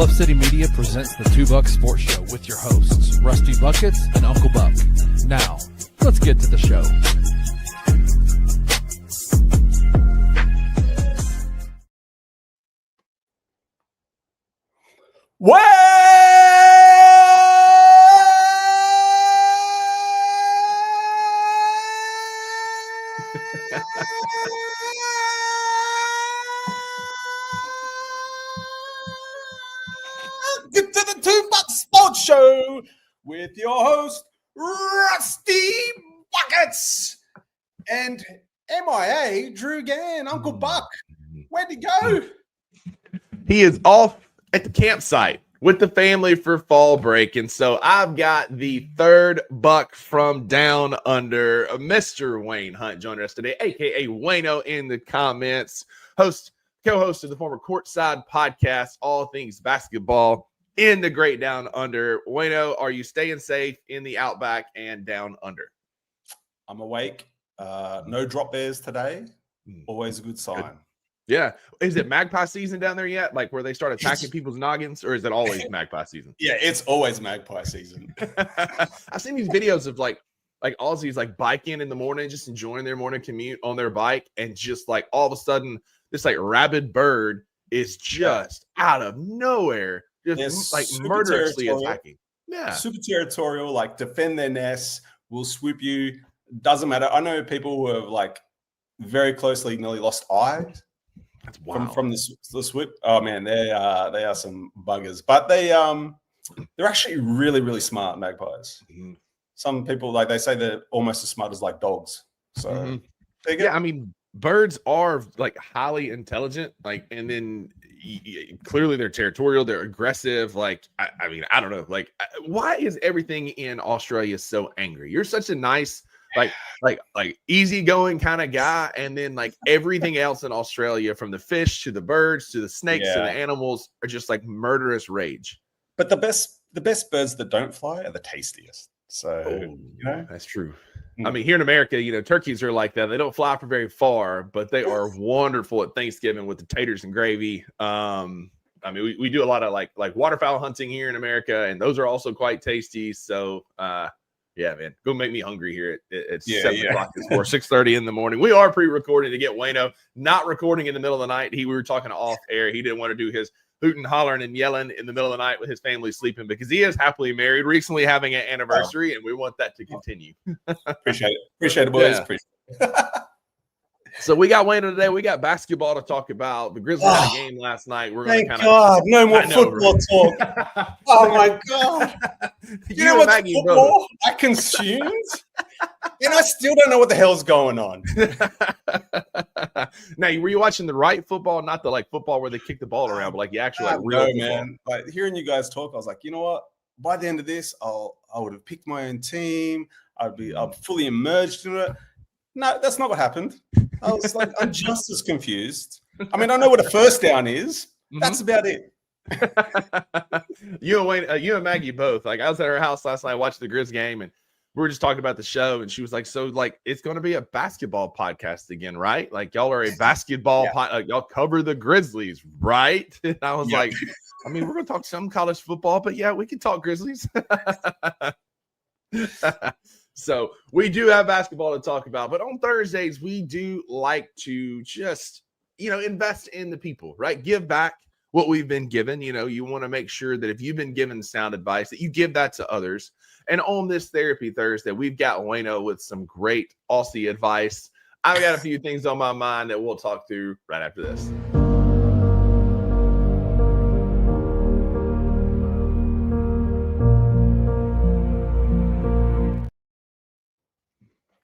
Bluff City Media presents the Two Buck Sports Show with your hosts, Rusty Buckets and Uncle Buck. Now, let's get to the show. Get to the Two Buck Sports Show with your host, Rusty Buckets, and MIA Drew Gann. Uncle Buck, where'd he go? He is off at the campsite with the family for fall break. And so I've got the third buck from down under, Mr. Wayne Hunt, joining us today, a.k.a. Wayno in the comments, co-host of the former Courtside podcast, all things basketball in the great down under. Wayno, are you staying safe in the Outback and down under? I'm awake. No drop bears today. Always a good sign. Good. Yeah. Is it magpie season down there yet? Like where they start attacking people's noggins, or is it always magpie season? Yeah, it's always magpie season. I've seen these videos of like Aussies like biking in the morning, just enjoying their morning commute on their bike, and just like all of a sudden this like rabid bird is just out of nowhere, just like murderously attacking. Yeah. Super territorial, like defend their nests, will swoop you. Doesn't matter. I know people who have like very closely nearly lost eyes. That's wild. From the swoop. Oh man, they are some buggers, but they're actually really, really smart magpies. Mm-hmm. Some people they say they're almost as smart as like dogs. So yeah, I mean, birds are like highly intelligent, like, and then clearly they're territorial, they're aggressive. Like, I mean, I don't know, like, why is everything in Australia so angry? You're such a nice, like easygoing kind of guy, and then like everything else in Australia, from the fish to the birds to the snakes to the animals, are just like murderous rage. But the best birds that don't fly are the tastiest. So that's true. I mean, here in America, turkeys are like that. They don't fly for very far, but they are wonderful at Thanksgiving with the taters and gravy. I mean, we do a lot of like waterfowl hunting here in America, and those are also quite tasty. So, yeah, man, go make me hungry here at 7 o'clock this morning, 6:30 in the morning. We are pre-recording to get Wayno, not recording in the middle of the night. We were talking off air. He didn't want to do his hooting, hollering, and yelling in the middle of the night with his family sleeping, because he is happily married, recently having an anniversary, and we want that to continue. Appreciate it, boys. Yeah. Appreciate it. So we got Wayno today. We got basketball to talk about. The Grizzlies had a game last night. We're going to Thank God, no more football talk. Oh my God! You know what football I consumed, and I still don't know what the hell's going on. Now, were you watching the right football, not the like football where they kick the ball around, but like the actual like real football? Man. Like hearing you guys talk, I was like, you know what? By the end of this, I would have picked my own team. I'm fully immersed in it. No, that's not what happened. I was like, I'm just as confused. I mean, I know what a first down is. That's about it. You and Maggie both. Like, I was at her house last night, watching the Grizz game, and we were just talking about the show, and she was like, so like, it's going to be a basketball podcast again, right? Like, y'all are a basketball y'all cover the Grizzlies, right? And I was like, I mean, we're going to talk some college football, but yeah, we can talk Grizzlies. So we do have basketball to talk about, but on Thursdays, we do like to just, invest in the people, right? Give back what we've been given. You want to make sure that if you've been given sound advice, that you give that to others. And on this Therapy Thursday, we've got Wayno with some great Aussie advice. I've got a few things on my mind that we'll talk through right after this.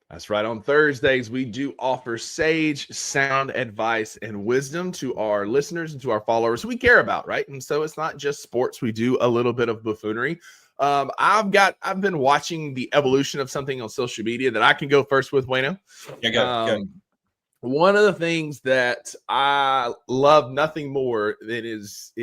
That's right. On Thursdays, we do offer sage, sound advice, and wisdom to our listeners and to our followers who we care about, right? And so it's not just sports. We do a little bit of buffoonery. I've been watching the evolution of something on social media that I can go first with, Wayno. Yeah, go. One of the things that I love nothing more than is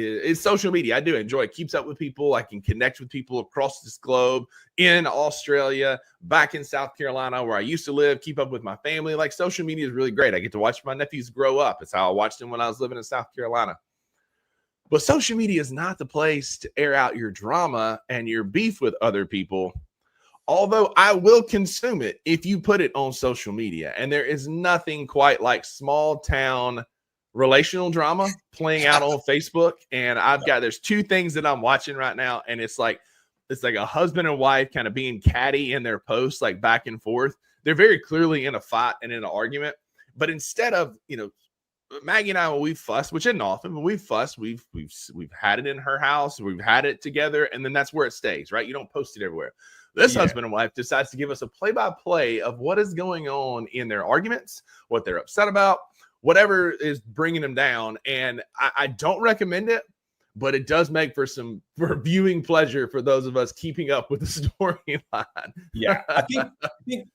social media. I do enjoy it. Keeps up with people. I can connect with people across this globe, in Australia, back in South Carolina, where I used to live, keep up with my family. Like, social media is really great. I get to watch my nephews grow up. It's how I watched them when I was living in South Carolina. But social media is not the place to air out your drama and your beef with other people. Although I will consume it if you put it on social media. And there is nothing quite like small town relational drama playing out on Facebook. And there's two things that I'm watching right now. And it's like a husband and wife kind of being catty in their posts, like back and forth. They're very clearly in a fight and in an argument. But instead of, Maggie and I, when we fuss, which isn't often, but we've fussed, we've had it in her house, we've had it together, and then that's where it stays, right? You don't post it everywhere. This husband and wife decides to give us a play-by-play of what is going on in their arguments, what they're upset about, whatever is bringing them down. And I don't recommend it, but it does make for viewing pleasure for those of us keeping up with the storyline. Yeah, I think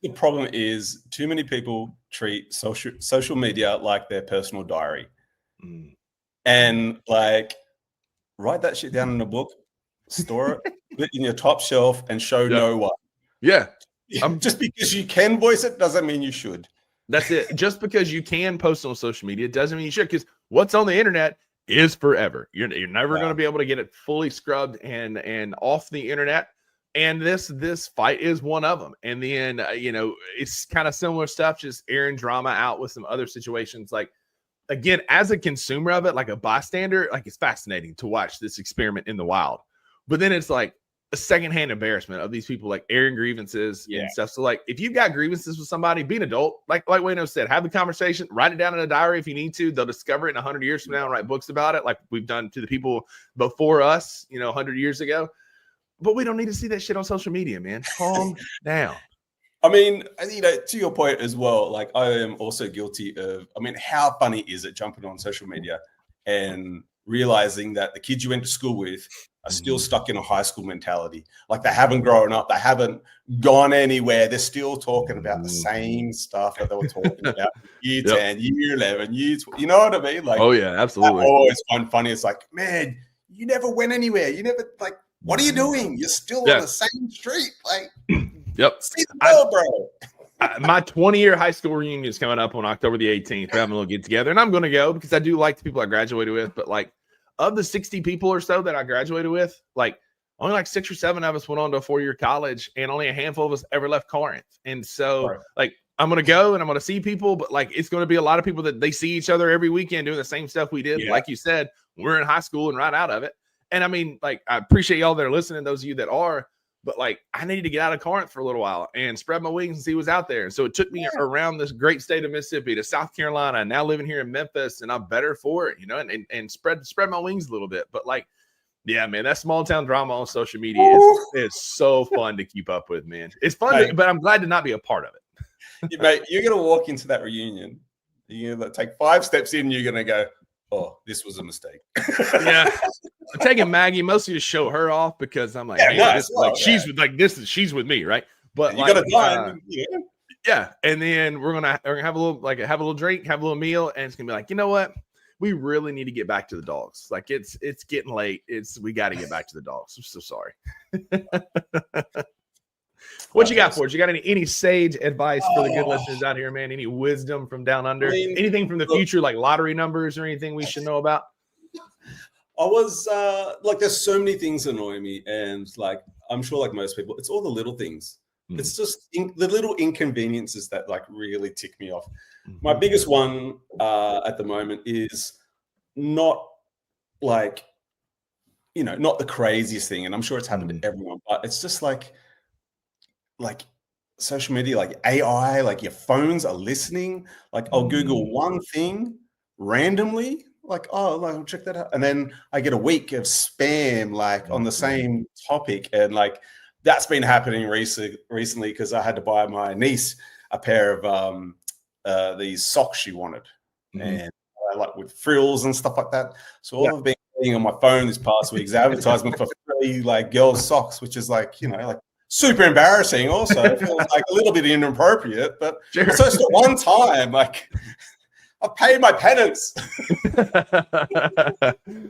the problem is too many people treat social media like their personal diary, and like write that shit down in a book, store it in your top shelf, and show no one. Yeah, just because you can voice it doesn't mean you should. That's it. Just because you can post on social media doesn't mean you should. Because what's on the internet is forever. You're never going to be able to get it fully scrubbed and off the internet. And this fight is one of them. And then it's kind of similar stuff, just airing drama out with some other situations. Like, again, as a consumer of it, like a bystander, like it's fascinating to watch this experiment in the wild. But then it's like a secondhand embarrassment of these people like airing grievances and stuff. So like if you've got grievances with somebody, be an adult, like Wayno said, have the conversation, write it down in a diary if you need to. They'll discover it in 100 years from now and write books about it, like we've done to the people before us, 100 years ago. But we don't need to see that shit on social media, man. Calm down. I mean, to your point as well, like I am also guilty of, how funny is it jumping on social media and realizing that the kids you went to school with are still stuck in a high school mentality. Like they haven't grown up. They haven't gone anywhere. They're still talking about the same stuff that they were talking about year 10, year 11, year 12. You know what I mean? Like, oh yeah, absolutely. I always find funny. It's like, man, you never went anywhere. You never what are you doing? You're still on the same street. Like, see the world, bro. My 20-year high school reunion is coming up on October the 18th. We're having a little get together, and I'm going to go because I do like the people I graduated with. But like, of the 60 people or so that I graduated with, like only like 6 or 7 of us went on to a 4-year college, and only a handful of us ever left Corinth. And so, like, I'm going to go and I'm going to see people, but like, it's going to be a lot of people that they see each other every weekend doing the same stuff we did. Yeah. Like you said, we're in high school and right out of it. And I mean, like, I appreciate y'all that are listening, those of you that are, but like, I needed to get out of Corinth for a little while and spread my wings and see what's out there. And so it took me around this great state of Mississippi to South Carolina, and now living here in Memphis, and I'm better for it, and spread my wings a little bit. But like, yeah, man, that small town drama on social media is so fun to keep up with, man. It's fun, but I'm glad to not be a part of it. Mate, you're going to walk into that reunion. You're going to take 5 steps in, you're going to go, oh, this was a mistake. Yeah. I'm taking Maggie mostly to show her off because I'm like, she's with me, right? But you gotta die. Yeah. And then we're gonna have a little drink, have a little meal, and it's gonna be like, you know what? We really need to get back to the dogs. Like it's getting late. We got to get back to the dogs. I'm so sorry. What you got for us? You got any sage advice for the good listeners out here, man? Any wisdom from down under? Anything from the future, like lottery numbers or anything we should know about? I was there's so many things annoy me, and like I'm sure, like most people, it's all the little things. It's just the little inconveniences that like really tick me off. My biggest one at the moment is not like not the craziest thing, and I'm sure it's happened to everyone, but it's just like social media, like AI, like your phones are listening. Like I'll Google one thing randomly. Like, I'll check that out. And then I get a week of spam, like on the same topic. And like, that's been happening recently because I had to buy my niece a pair of these socks she wanted. And like with frills and stuff like that. So all I've been getting on my phone this past week's advertisement for free, like girls' socks, which is like, like super embarrassing also. It feels like a little bit inappropriate, but it's just at one time, like, I've paid my penance.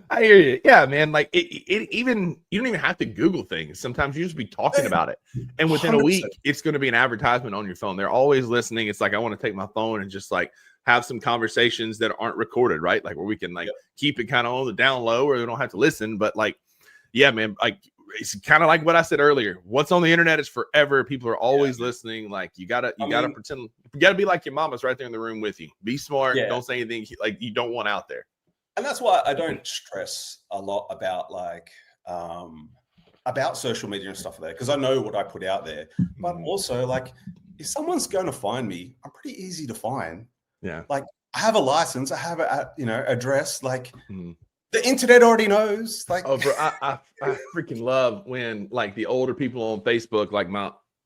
I hear you. Yeah, man. Like even you don't even have to Google things. Sometimes you just be talking about it, and within 100%. A week, it's going to be an advertisement on your phone. They're always listening. It's like I want to take my phone and just like have some conversations that aren't recorded, right? Like where we can keep it kind of on the down low where we don't have to listen. But like, yeah, man, like it's kind of like what I said earlier. What's on the internet is forever. People are always listening. Like you gotta pretend, you gotta be like your mama's right there in the room with you. Be smart. Don't say anything like you don't want out there. And that's why I don't stress a lot about social media and stuff like that, because I know what I put out there. But also, like, if someone's going to find me, I'm pretty easy to find. Yeah. Like, I have a license. I have a address. Like, the internet already knows. Like, oh, bro, I freaking love when like the older people on Facebook, like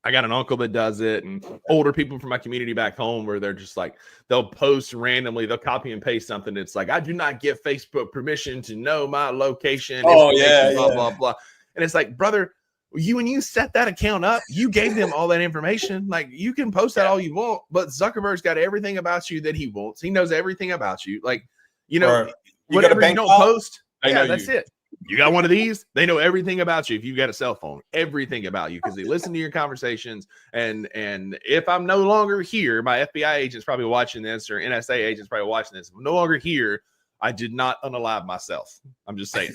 I got an uncle that does it, and older people from my community back home where they're just like, they'll post randomly, they'll copy and paste something. It's like, I do not give Facebook permission to know my location. Oh, yeah, blah, blah, blah. And it's like, brother, when you set that account up, you gave them all that information. Like you can post that all you want, but Zuckerberg's got everything about you that he wants. He knows everything about you. Like, whatever you don't post, that's it. You got one of these, they know everything about you. If you've got a cell phone, everything about you, because they listen to your conversations. And if I'm no longer here, my FBI agent's probably watching this, or NSA agent's probably watching this. If I'm no longer here, I did not unalive myself. I'm just saying.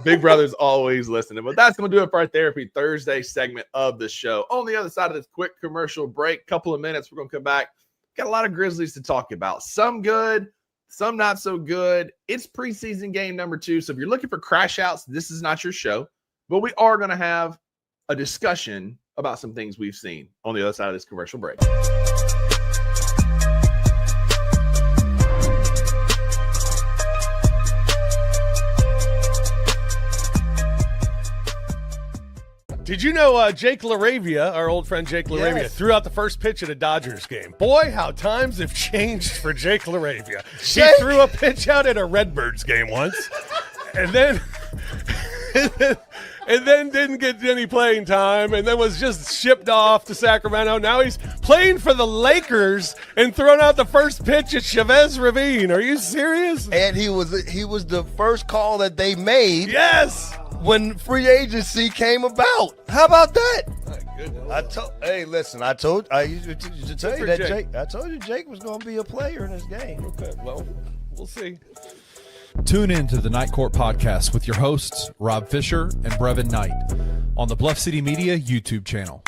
Big Brother's always listening. But that's going to do it for our Therapy Thursday segment of the show. On the other side of this quick commercial break, couple of minutes, we're going to come back. Got a lot of Grizzlies to talk about. Some good, some not so good. It's preseason game number 2. So if you're looking for crash outs, this is not your show. But we are going to have a discussion about some things we've seen on the other side of this commercial break. Did you know Jake LaRavia, our old friend Jake LaRavia, threw out the first pitch at a Dodgers game? Boy, how times have changed for Jake LaRavia. He threw a pitch out at a Redbirds game once, and then didn't get any playing time, and then was just shipped off to Sacramento. Now he's playing for the Lakers and throwing out the first pitch at Chavez Ravine. Are you serious? And he was the first call that they made. Yes. When free agency came about. How about that? My goodness. I told you Jake was going to be a player in this game. Okay, well, we'll see. Tune in to the Night Court Podcast with your hosts, Rob Fisher and Brevin Knight, on the Bluff City Media YouTube channel.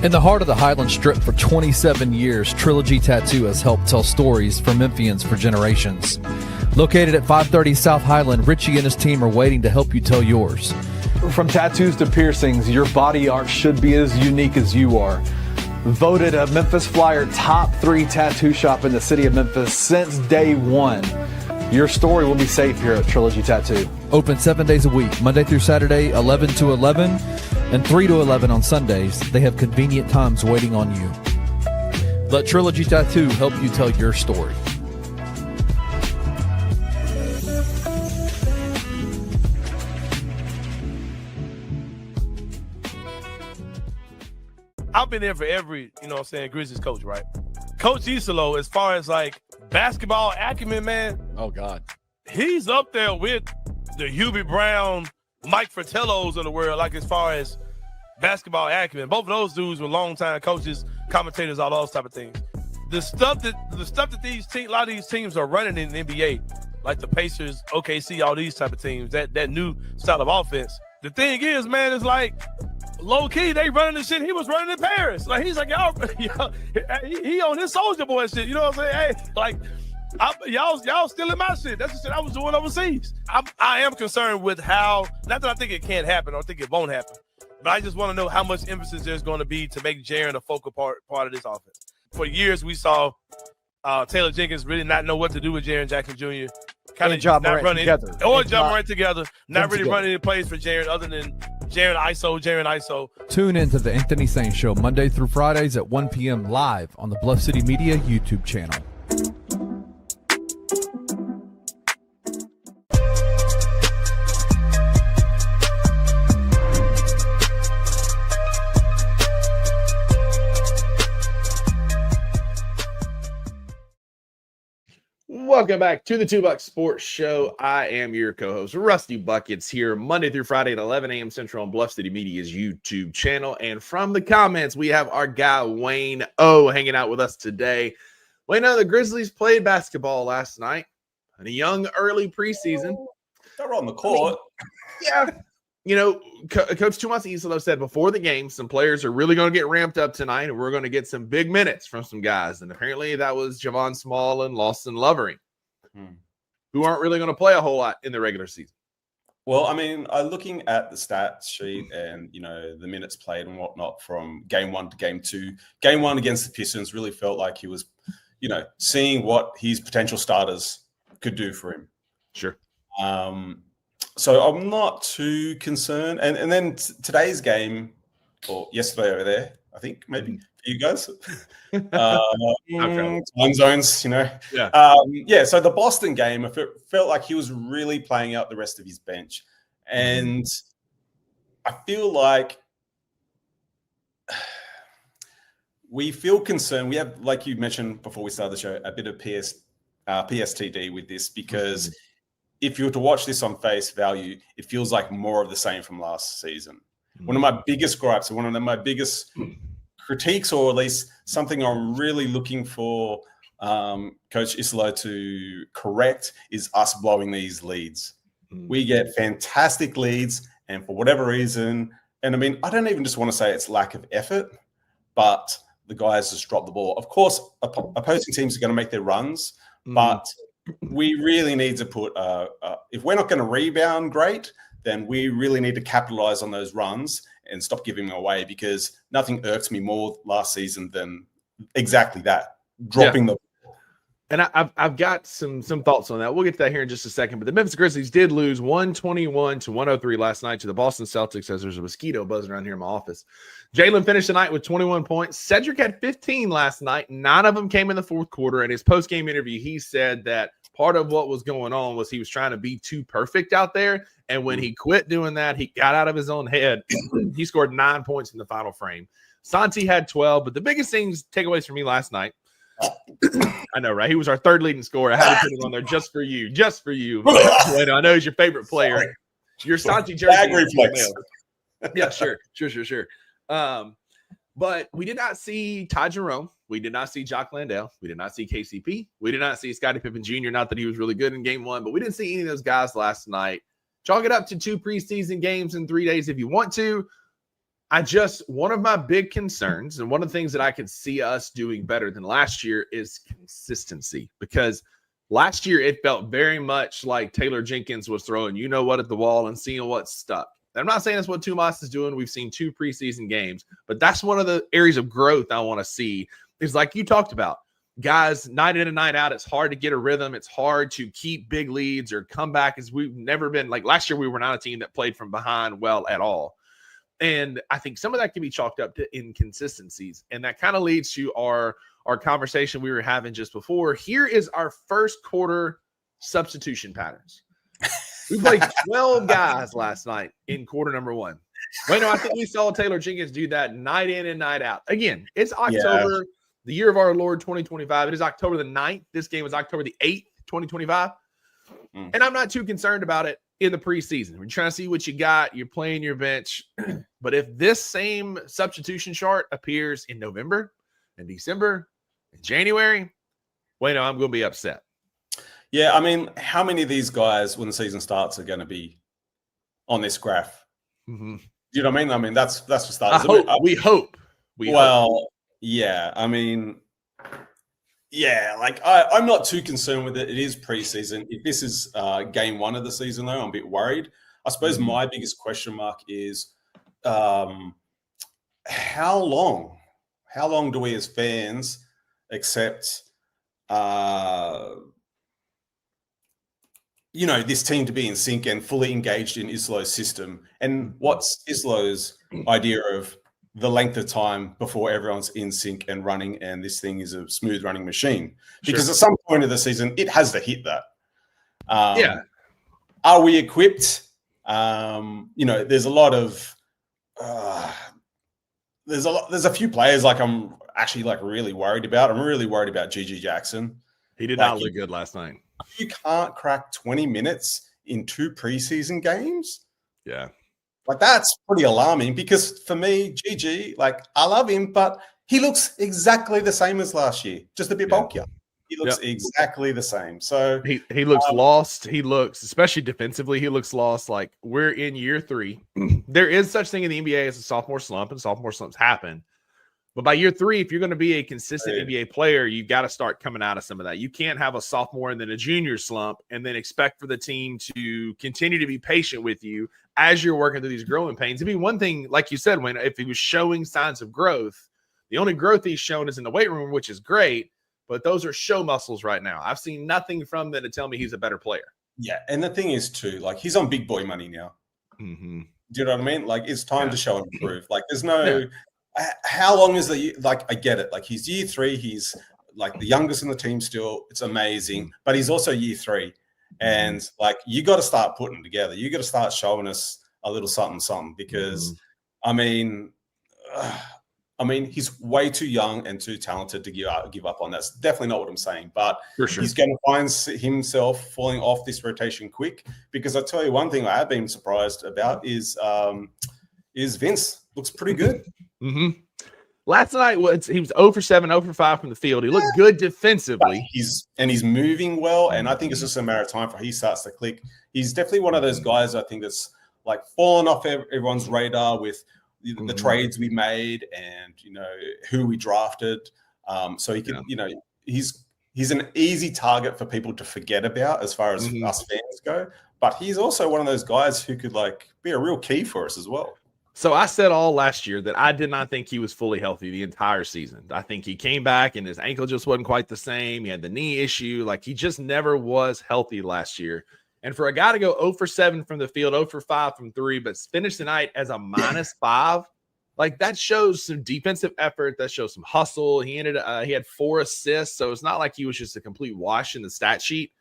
In the heart of the Highland Strip for 27 years, Trilogy Tattoo has helped tell stories for Memphians for generations. Located at 530 South Highland, Richie and his team are waiting to help you tell yours. From tattoos to piercings, your body art should be as unique as you are. Voted a Memphis Flyer top 3 tattoo shop in the city of Memphis since day one. Your story will be safe here at Trilogy Tattoo. Open 7 days a week, Monday through Saturday, 11 to 11, and 3 to 11 on Sundays. They have convenient times waiting on you. Let Trilogy Tattoo help you tell your story. I've been there for every, Grizzlies coach, right? Coach Isolo, as far as like basketball acumen, man. Oh, God. He's up there with the Hubie Brown, Mike Fratellos of the world, like as far as basketball acumen. Both of those dudes were longtime coaches, commentators, all those type of things. The stuff that a lot of these teams are running in the NBA, like the Pacers, OKC, all these type of teams, that new style of offense. The thing is, man, it's like low key, they running the shit he was running in Paris. Like he's like, y'all he on his Soldier Boy shit. You know what I'm saying? Hey, like y'all stealing my shit. That's the shit I was doing overseas. I am concerned with how, not that I think it can't happen, I don't think it won't happen, but I just want to know how much emphasis there's going to be to make Jaren a focal part of this offense. For years, we saw Taylor Jenkins really not know what to do with Jaren Jackson Jr. Kind of not running together, or John Morant together, not really running any plays for Jaren other than Jaren ISO. Tune in to the Anthony Sain Show Monday through Fridays at 1 p.m. live on the Bluff City Media YouTube channel. Welcome back to the Two Buck Sports Show. I am your co-host, Rusty Buckets, here Monday through Friday at 11 a.m. Central on Bluff City Media's YouTube channel. And from the comments, we have our guy Wayne O hanging out with us today. Wayne O, the Grizzlies played basketball last night in a young early preseason. They're on the court. Yeah. You know, Coach Tomas Isolo said before the game, some players are really going to get ramped up tonight, and we're going to get some big minutes from some guys. And apparently that was Javon Small and Lawson Lovering, who aren't really going to play a whole lot in the regular season. Well, I mean, looking at the stats sheet and, you know, the minutes played and whatnot from game 1 to game 2, game 1 against the Pistons really felt like he was, you know, seeing what his potential starters could do for him. Sure. So I'm not too concerned. And then today's game, or yesterday over there, I think maybe for you guys, time zones, you know. Yeah. So the Boston game, it felt like he was really playing out the rest of his bench. And I feel like we feel concerned. We have, like you mentioned before we started the show, a bit of PSTD with this because if you were to watch this on face value, it feels like more of the same from last season. One of my biggest gripes, or one of my biggest critiques, or at least something I'm really looking for Coach Isolo to correct, is us blowing these leads. We get fantastic leads, and for whatever reason, and I mean, I don't even just want to say it's lack of effort, but the guys just drop the ball. Of course, opposing teams are going to make their runs, but we really need to put if we're not going to rebound great, then we really need to capitalize on those runs and stop giving them away, because nothing irks me more last season than exactly that, dropping the ball. And I've got some thoughts on that. We'll get to that here in just a second. But the Memphis Grizzlies did lose 121-103 last night to the Boston Celtics, as there's a mosquito buzzing around here in my office. Jalen finished the night with 21 points. Cedric had 15 last night. 9 of them came in the fourth quarter. In his post-game interview, he said that part of what was going on was he was trying to be too perfect out there. And when he quit doing that, he got out of his own head. He scored 9 points in the final frame. Santi had 12. But the biggest takeaways for me last night, I know, right? He was our third leading scorer. I had to put him on there just for you. Just for you. I know he's your favorite player. Sorry. Your Santi jersey. Yeah, sure. But we did not see Ty Jerome. We did not see Jock Landale. We did not see KCP. We did not see Scottie Pippen Jr. Not that he was really good in game 1, but we didn't see any of those guys last night. Chalk it up to 2 preseason games in 3 days if you want to. One of my big concerns, and one of the things that I could see us doing better than last year, is consistency. Because last year it felt very much like Taylor Jenkins was throwing at the wall and seeing what stuck. I'm not saying that's what Tomas is doing. We've seen 2 preseason games, but that's one of the areas of growth I want to see, is like you talked about. Guys, night in and night out, it's hard to get a rhythm. It's hard to keep big leads or come back, as we've never been. Like last year, we were not a team that played from behind well at all. And I think some of that can be chalked up to inconsistencies. And that kind of leads to our conversation we were having just before. Here is our first quarter substitution patterns. We played 12 guys last night in quarter number 1. I think we saw Taylor Jenkins do that night in and night out. Again, it's October, the year of our Lord 2025. It is October the 9th. This game is October the 8th, 2025. And I'm not too concerned about it in the preseason. We're trying to see what you got. You're playing your bench. But if this same substitution chart appears in November and December and January, I'm going to be upset. Yeah, I mean, how many of these guys, when the season starts, are going to be on this graph? Do you know what I mean? I mean, that's for starters. We hope. Yeah. I mean, yeah, like I'm not too concerned with it. It is preseason. If this is game 1 of the season, though, I'm a bit worried. I suppose my biggest question mark is how long do we as fans accept this team to be in sync and fully engaged in Islo's system? And what's Islo's idea of the length of time before everyone's in sync and running and this thing is a smooth running machine? Because at some point of the season, it has to hit that. Are we equipped? There's a lot of there's a few players like I'm actually like really worried about. I'm really worried about Gigi Jackson. He did not look good last night. You can't crack 20 minutes in 2 preseason games. Yeah. Like, that's pretty alarming because for me, GG, like, I love him, but he looks exactly the same as last year, just a bit bulkier. He looks exactly the same. So he looks lost. He looks, especially defensively, he looks lost. Like, we're in year 3. There is such thing in the NBA as a sophomore slump, and sophomore slumps happen. But by year 3, if you're going to be a consistent NBA player, you've got to start coming out of some of that. You can't have a sophomore and then a junior slump and then expect for the team to continue to be patient with you as you're working through these growing pains. It'd be one thing, like you said, when if he was showing signs of growth, the only growth he's shown is in the weight room, which is great, but those are show muscles right now. I've seen nothing from them to tell me he's a better player. Yeah, and the thing is, too, like, he's on big boy money now. Mm-hmm. Do you know what I mean? Like, it's time to show and prove. Like, there's no how long is the, like, I get it. Like, he's year 3. He's, like, the youngest in the team still. It's amazing. But he's also year 3. And, like, you got to start putting together. You got to start showing us a little something because, I mean, he's way too young and too talented to give up on. That's definitely not what I'm saying. But he's going to find himself falling off this rotation quick because I tell you one thing I have been surprised about is Vince looks pretty good. Mm-hmm. Last night he was 0 for 7, 0 for 5 from the field. He looked good defensively. He's moving well, and I think it's just a matter of time for he starts to click. He's definitely one of those guys I think that's like fallen off everyone's radar with the trades we made and who we drafted. So he can, he's an easy target for people to forget about as far as us fans go. But he's also one of those guys who could like be a real key for us as well. So I said all last year that I did not think he was fully healthy the entire season. I think he came back and his ankle just wasn't quite the same. He had the knee issue. Like, he just never was healthy last year. And for a guy to go 0 for 7 from the field, 0 for 5 from 3, but finish the night as a -5, like, that shows some defensive effort. That shows some hustle. He had 4 assists. So it's not like he was just a complete wash in the stat sheet.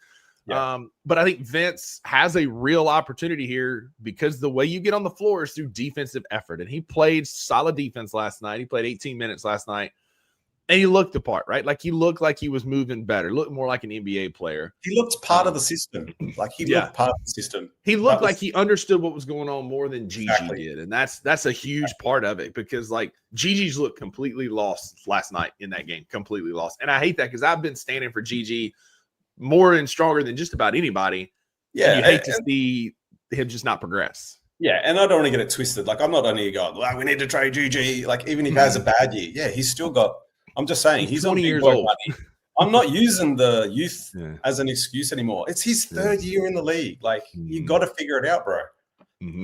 Yeah. But I think Vince has a real opportunity here because the way you get on the floor is through defensive effort. And he played solid defense last night. He played 18 minutes last night. And he looked the part, right? Like, he looked like he was moving better, looked more like an NBA player. He looked part of the system. Like, he looked part of the system. He looked like he understood what was going on more than Gigi did. And that's a huge part of it because, like, Gigi's looked completely lost last night in that game, completely lost. And I hate that because I've been standing for Gigi more and stronger than just about anybody. Yeah. And you hate to see him just not progress. Yeah, and I don't want to get it twisted. Like, I'm not only going, well, we need to trade Gigi. Like, even if he has a bad year, he's still got – I'm just saying, he's 20 years old. Money. I'm not using the youth as an excuse anymore. It's his 3rd year in the league. Like, you got to figure it out, bro.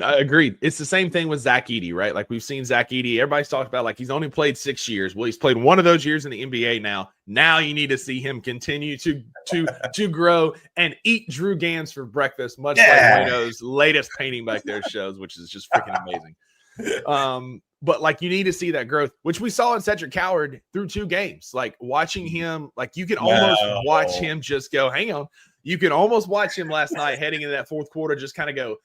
I agree. It's the same thing with Zach Edey, right? Like, we've seen Zach Edey. Everybody's talked about, like, he's only played 6 years. Well, he's played one of those years in the NBA now. Now you need to see him continue to grow and eat Drew Gams for breakfast, much like Wayno's latest painting back there shows, which is just freaking amazing. But, like, you need to see that growth, which we saw in Cedric Coward through 2 games. Like, watching him, like, you can almost watch him just go, hang on. You can almost watch him last night heading into that 4th quarter just kind of go,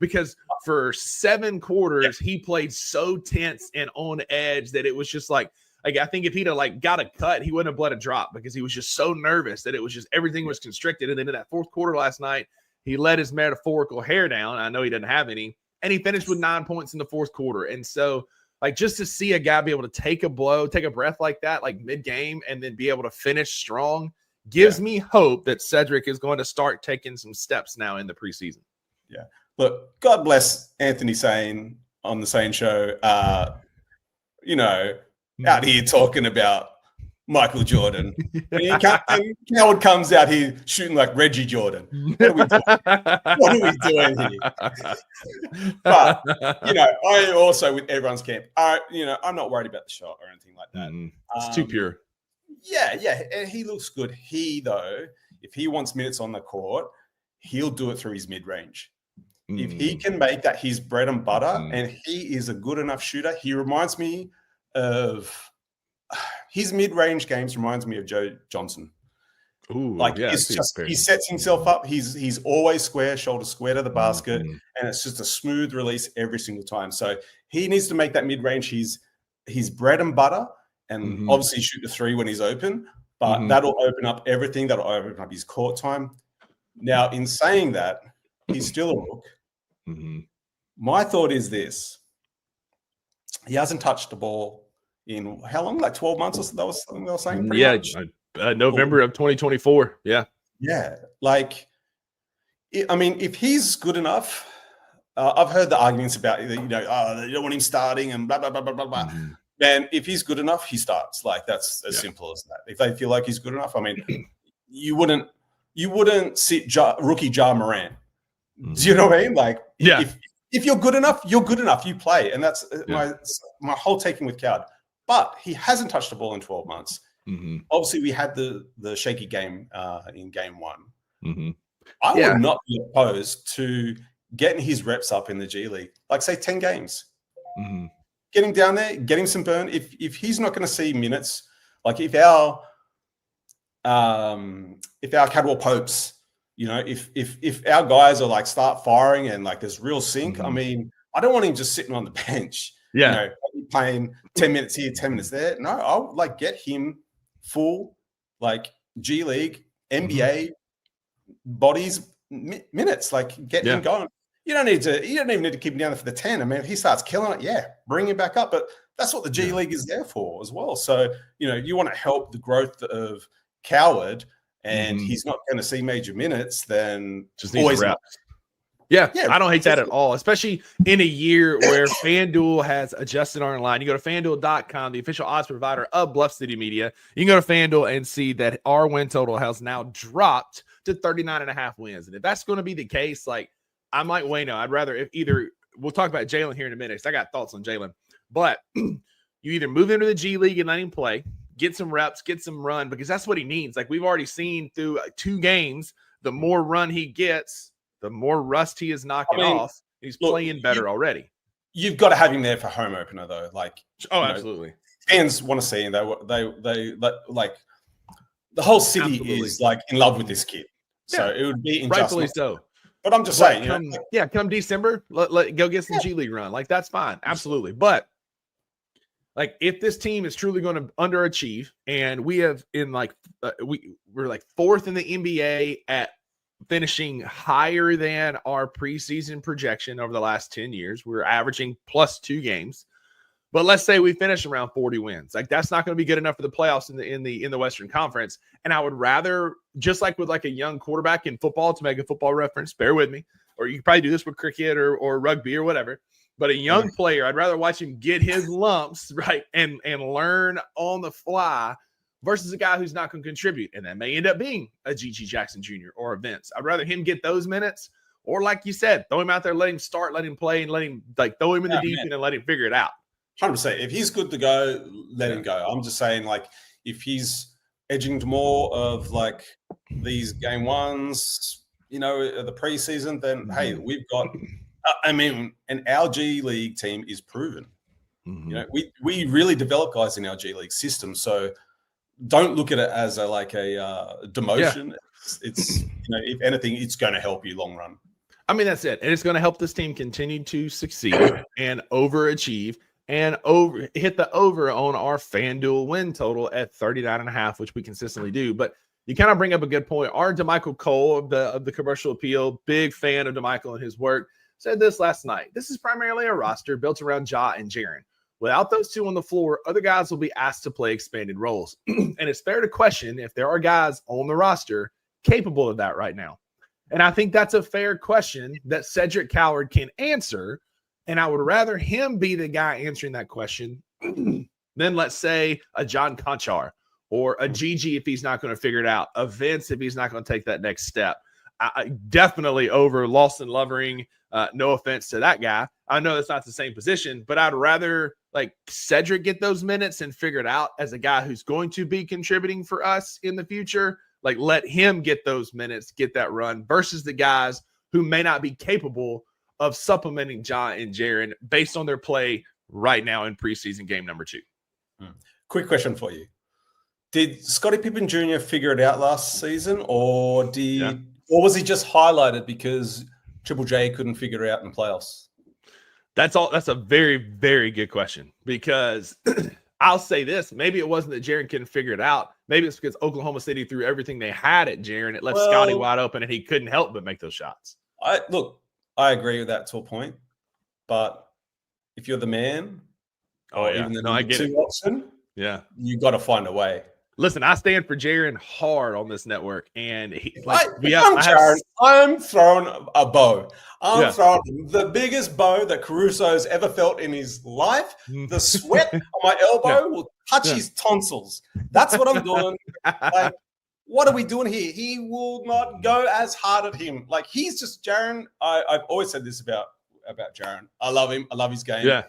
because for 7 quarters he played so tense and on edge that it was just like I think if he'd have like got a cut, he wouldn't have let it drop because he was just so nervous that it was just everything was constricted. And then in that 4th quarter last night, he let his metaphorical hair down. I know he doesn't have any, and he finished with 9 points in the 4th quarter. And so, like, just to see a guy be able to take a breath like that, like mid-game, and then be able to finish strong gives me hope that Cedric is going to start taking some steps now in the preseason. Yeah. Look, God bless Anthony Sane on the Sane Show, out here talking about Michael Jordan. And Coward comes out here shooting like Reggie Jordan. What are we doing here? But, I also, with everyone's camp, I'm not worried about the shot or anything like that. It's too pure. Yeah. And he looks good. If he wants minutes on the court, he'll do it through his mid-range. If he can make that his bread and butter and he is a good enough shooter, he reminds me of his mid-range games reminds me of Joe Johnson. Ooh, he sets himself up. He's always shoulder square to the basket, and it's just a smooth release every single time. So he needs to make that mid-range his bread and butter, and obviously shoot the 3 when he's open. but that'll open up everything. That'll open up his court time. Now, in saying that, he's still a rook. My thought is this. He hasn't touched the ball in how long? Like 12 months or so? That was something they were saying? Pretty much? November of 2024. Yeah. Yeah. Like, I mean, if he's good enough, I've heard the arguments about, you know, they don't want him starting and blah, blah, blah, blah, blah, blah. Man, if he's good enough, he starts. Like, that's as simple as that. If they feel like he's good enough, I mean, you wouldn't sit rookie Ja Morant. Do you know what I mean? Like, if you're good enough, you're good enough. You play. And that's my whole taking with Coward. But he hasn't touched the ball in 12 months. Obviously, we had the shaky game in game one. I would not be opposed to getting his reps up in the G League, like say 10 games. Get him down there, get him some burn. If he's not going to see minutes, like if our Cadwell Popes, you know, if our guys are like start firing and like there's real sync, I mean, I don't want him just sitting on the bench, you know, playing 10 minutes here, 10 minutes there. No, I'll like get him full like G League, NBA bodies minutes, like get him going. You don't even need to keep him down there for the 10. I mean, if he starts killing it, bring him back up. But that's what the G League is there for as well. So, you know, you want to help the growth of Coward, and he's not going to see major minutes, then just needs reps. Yeah, I don't hate that at all, especially in a year where FanDuel has adjusted our line. You go to FanDuel.com, the official odds provider of Bluff City Media. You can go to FanDuel and see that our win total has now dropped to 39.5 wins. And if that's going to be the case, like, I'm like Wayno. I'd rather we'll talk about Jalen here in a minute because I got thoughts on Jalen. But you either move him to the G League and let him play, get some reps, get some run, because that's what he needs. Like we've already seen through 2 games, the more run he gets, the more rust he is knocking off. He's playing better already. You've got to have him there for home opener, though. Like, absolutely. Fans want to see him. They like the whole city is like in love with this kid. So it would be injustice. Rightfully so. But I'm just saying, come December, let go get some G League run. Like that's fine, absolutely. But like, if this team is truly going to underachieve, and we have in like we're like 4th in the NBA at finishing higher than our preseason projection over the last 10 years, we're averaging plus 2 games. But let's say we finish around 40 wins. Like that's not going to be good enough for the playoffs in the Western Conference. And I would rather, just like with like a young quarterback in football, to make a football reference, bear with me, or you can probably do this with cricket or rugby or whatever. But a young player, I'd rather watch him get his lumps, right, and learn on the fly versus a guy who's not going to contribute. And that may end up being a G.G. Jackson Jr. or a Vince. I'd rather him get those minutes, or like you said, throw him out there, let him start, let him play, and let him like throw him in the deep end and let him figure it out. 100%. If he's good to go, let him go. I'm just saying, like, if he's edging to more of like these game ones, you know, the preseason, then hey, we've got. I mean, and our G League team is proven. You know, we really develop guys in our G League system. So don't look at it as a demotion. It's you know, if anything, it's going to help you long run. I mean, that's it, and it's going to help this team continue to succeed and overachieve. And hit the over on our FanDuel win total at 39.5, which we consistently do. But you kind of bring up a good point. Our DeMichael Cole of the Commercial Appeal, big fan of DeMichael and his work, said this last night. This is primarily a roster built around Ja and Jaren. Without those 2 on the floor, other guys will be asked to play expanded roles. And it's fair to question if there are guys on the roster capable of that right now. And I think that's a fair question that Cedric Coward can answer. And I would rather him be the guy answering that question than, let's say, a John Conchar or a Gigi if he's not going to figure it out, a Vince if he's not going to take that next step. I definitely over Lawson Lovering. No offense to that guy. I know that's not the same position, but I'd rather like Cedric get those minutes and figure it out as a guy who's going to be contributing for us in the future. Like let him get those minutes, get that run versus the guys who may not be capable of supplementing Ja and Jaren based on their play right now in preseason game number 2. Quick question for you. Did Scottie Pippen Jr. figure it out last season, or was he just highlighted because Triple J couldn't figure it out in the playoffs? That's a very, very good question, because I'll say this. Maybe it wasn't that Jaren couldn't figure it out. Maybe it's because Oklahoma City threw everything they had at Jaren. It left Scotty wide open, and he couldn't help but make those shots. I agree with that to a point. But if you're the man, even the number two option, you got to find a way. Listen, I stand for Jaren hard on this network, and I'm throwing a bow. I'm throwing the biggest bow that Caruso's ever felt in his life. The sweat on my elbow will touch his tonsils. That's what I'm doing. Like, what are we doing here? He will not go as hard at him. Like, he's just Jaren. I've always said this about Jaren. I love him. I love his game. Yeah.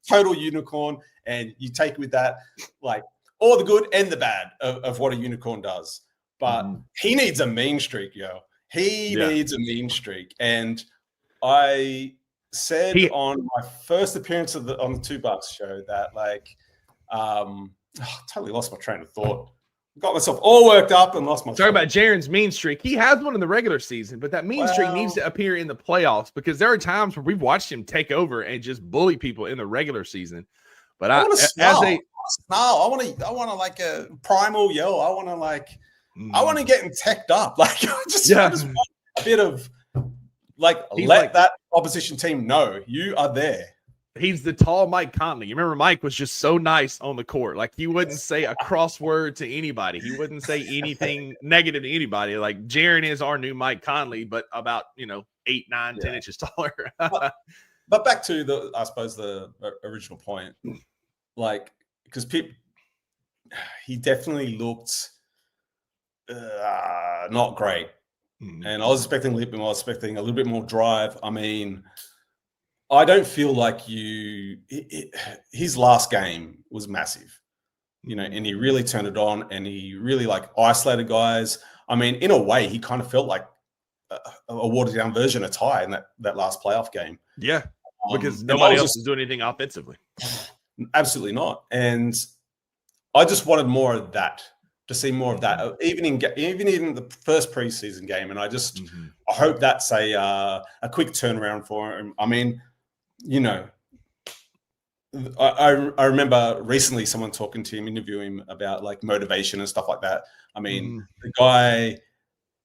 Total unicorn, and you take with that, like, all the good and the bad of what a unicorn does. But he needs a mean streak, yo. He needs a mean streak. And I said on my first appearance on the $2 show that, like, totally lost my train of thought. Got myself all worked up and lost my Talk about Jaren's mean streak. He has one in the regular season, but that mean streak needs to appear in the playoffs, because there are times where we've watched him take over and just bully people in the regular season. But I want to like a primal yell. I want to get him teched up. Like, I just want a bit of let that opposition team know you are there. He's the tall Mike Conley. You remember Mike was just so nice on the court. Like, he wouldn't say a cross word to anybody. He wouldn't say anything negative to anybody. Like, Jaren is our new Mike Conley, but about 8, 9, 10 inches taller. But back to the original point. Like, because he definitely looked not great, and I was expecting a little bit more. I was expecting a little bit more drive. I mean, I don't feel like his last game was massive, and he really turned it on, and he really isolated guys. I mean, in a way, he kind of felt like a watered down version of Ty in that last playoff game. Yeah, because nobody else is doing anything offensively. Absolutely not. And I just wanted more of that, to see more of that, even in the first preseason game. And I just I hope that's a quick turnaround for him. I mean, I remember recently someone talking to him, interviewing him about like motivation and stuff like that. I mean, the guy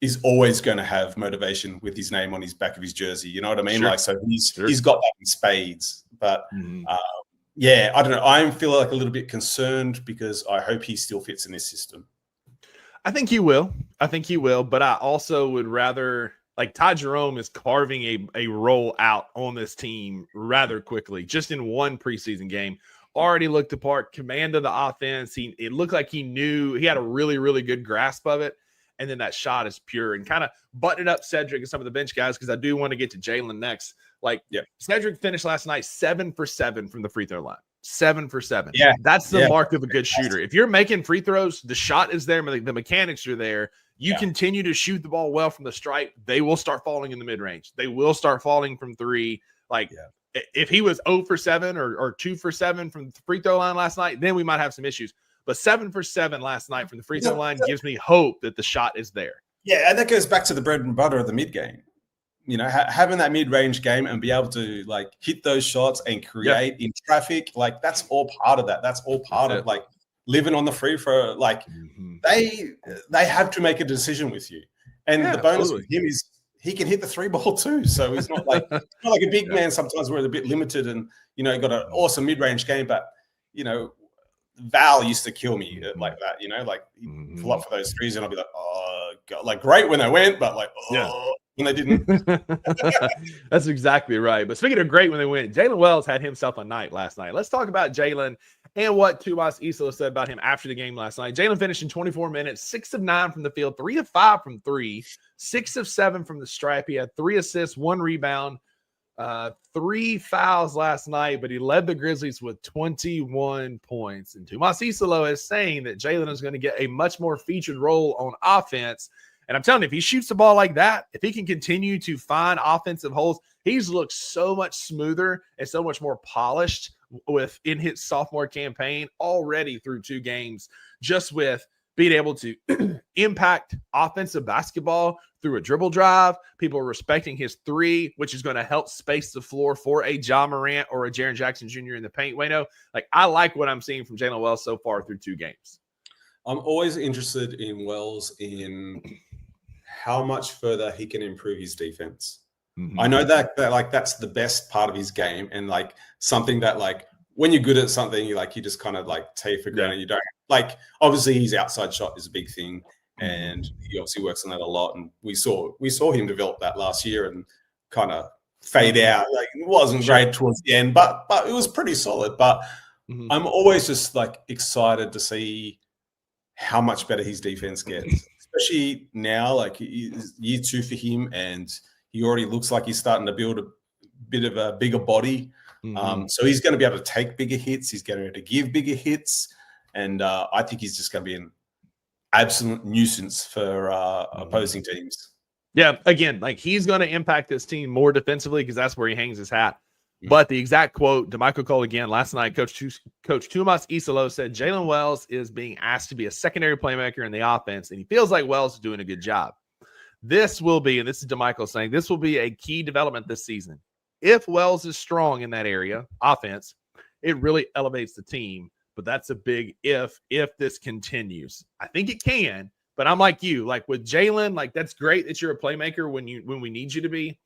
is always going to have motivation with his name on his back of his jersey. You know what I mean? Like, so he's got that in spades. But I don't know. I feel like a little bit concerned, because I hope he still fits in this system. I think he will. But I also would rather, like, Ty Jerome is carving a role out on this team rather quickly, just in one preseason game. Already looked the part, command of the offense. It looked like he knew he had a really, really good grasp of it. And then that shot is pure, and kind of buttoned up Cedric and some of the bench guys, because I do want to get to Jalen next. Cedric finished last night 7 for 7 from the free throw line. 7 for 7. Yeah, that's the mark of a good shooter. If you're making free throws, the shot is there, the mechanics are there. You continue to shoot the ball well from the stripe, they will start falling in the mid range. They will start falling from 3. If he was 0 for 7 or 2 for 7 from the free throw line last night, then we might have some issues. But 7 for 7 last night from the free throw line gives me hope that the shot is there. Yeah, and that goes back to the bread and butter of the mid game. Having that mid-range game and be able to like hit those shots and create in traffic, like that's all part of that. That's all part of like living on the free throw. Like they have to make a decision with you. And the bonus with him is he can hit the 3 ball too. So he's not like a big man. Sometimes we're a bit limited, and got an awesome mid-range game, but Val used to kill me like that, like he'd pull up for those threes, and I'll be like, oh God, like great when they went, but like when they didn't. That's exactly right. But speaking of great when they went, Jalen Wells had himself a night last night. Let's talk about Jalen and what Tomas Isla said about him after the game last night. Jalen finished in 24 minutes, 6 of 9 from the field, 3 of 5 from 3, 6 of 7 from the stripe. He had 3 assists, 1 rebound. 3 fouls last night, but he led the Grizzlies with 21 points. And Tomas Isla is saying that Jalen is going to get a much more featured role on offense. And I'm telling you, if he shoots the ball like that, if he can continue to find offensive holes, he's looked so much smoother and so much more polished in his sophomore campaign already through 2 games, just with being able to impact offensive basketball through a dribble drive. People are respecting his three, which is going to help space the floor for a Ja Morant or a Jaren Jackson Jr. in the paint. Wayno, like, I like what I'm seeing from Jalen Wells so far through 2 games. I'm always interested in Wells in how much further he can improve his defense. Mm-hmm. I know that like that's the best part of his game, and like something that like when you're good at something, you just kind of like take for granted. You don't like, obviously his outside shot is a big thing, and he obviously works on that a lot. And we saw him develop that last year and kind of fade out. Like, it wasn't great towards the end, but it was pretty solid. But I'm always just like excited to see how much better his defense gets, especially now. Like, year 2 for him, and he already looks like he's starting to build a bit of a bigger body. So he's going to be able to take bigger hits. He's going to give bigger hits. And I think he's just going to be an absolute nuisance for opposing teams. Yeah, again, like, he's going to impact this team more defensively because that's where he hangs his hat. But the exact quote, DeMichael Cole again, last night, Coach Tumas Isalo said Jalen Wells is being asked to be a secondary playmaker in the offense, and he feels like Wells is doing a good job. This will be, and this is DeMichael saying, this will be a key development this season. If Wells is strong in that area, offense, it really elevates the team. But that's a big if this continues. I think it can, but I'm like you. Like, with Jalen, like, that's great that you're a playmaker when we need you to be.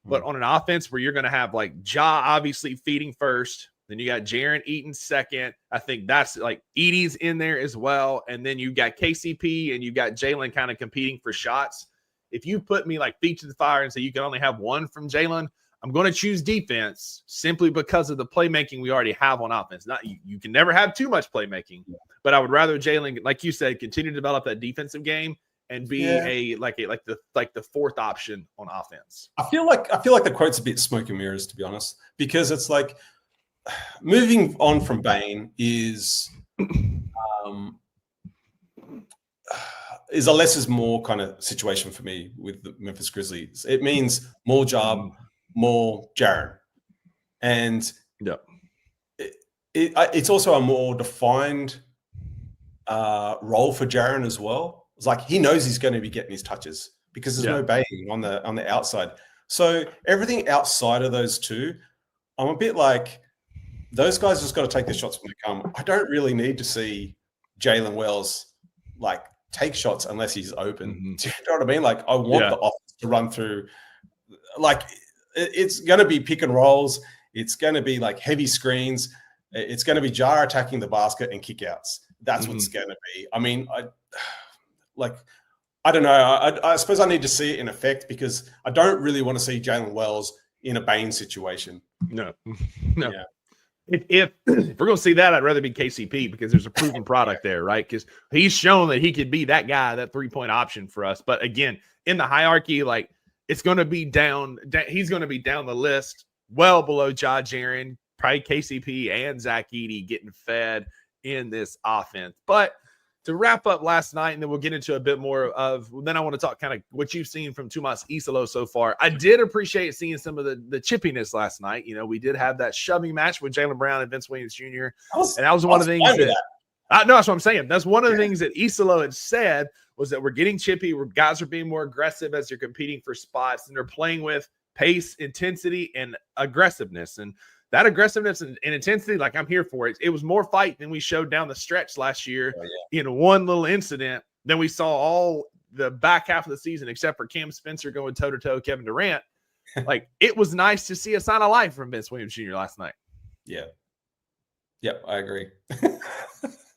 But on an offense where you're going to have, like, Ja obviously feeding first, then you got Jaren eating second. I think that's, like, Edie's in there as well. And then you got KCP and you got Jalen kind of competing for shots. If you put me, like, feet to the fire and say you can only have one from Jalen, I'm going to choose defense simply because of the playmaking we already have on offense. Not you can never have too much playmaking, but I would rather Jalen, like you said, continue to develop that defensive game and be the fourth option on offense. I feel like the quote's a bit smoke and mirrors, to be honest, because it's like moving on from Bane is a less is more kind of situation for me with the Memphis Grizzlies. It means more job, more Jaren, and it's also a more defined role for Jaren as well. It's like he knows he's going to be getting his touches because there's no baiting on the outside. So everything outside of those two, I'm a bit like, those guys just got to take their shots when they come. I don't really need to see Jalen Wells like take shots unless he's open. Do you know what I mean? Like, I want the offense to run through. Like, it's going to be pick and rolls. It's going to be like heavy screens. It's going to be Jar attacking the basket and kickouts. That's what it's going to be. I mean, I don't know. I suppose I need to see it in effect because I don't really want to see Jalen Wells in a Bane situation. No. Yeah. If we're going to see that, I'd rather be KCP because there's a proven product there, right? Because he's shown that he could be that guy, that 3-point option for us. But again, in the hierarchy, like, it's going to be down. He's going to be down the list, well below Ja Jaren, probably KCP and Zach Edey getting fed in this offense. But to wrap up last night, and then we'll get into a bit more of, then I want to talk kind of what you've seen from Tumas Isalo so far. I did appreciate seeing some of the chippiness last night. You know, we did have that shoving match with Jaylen Brown and Vince Williams Jr. And that was one of the things no, that's what I'm saying. That's one of the things that Isalo had said was that we're getting chippy, where guys are being more aggressive as they're competing for spots, and they're playing with pace, intensity, and aggressiveness. And that aggressiveness and intensity, like, I'm here for it. It was more fight than we showed down the stretch last year in one little incident than we saw all the back half of the season, except for Cam Spencer going toe-to-toe Kevin Durant. Like, it was nice to see a sign of life from Vince Williams Jr. last night. Yeah. Yep, I agree.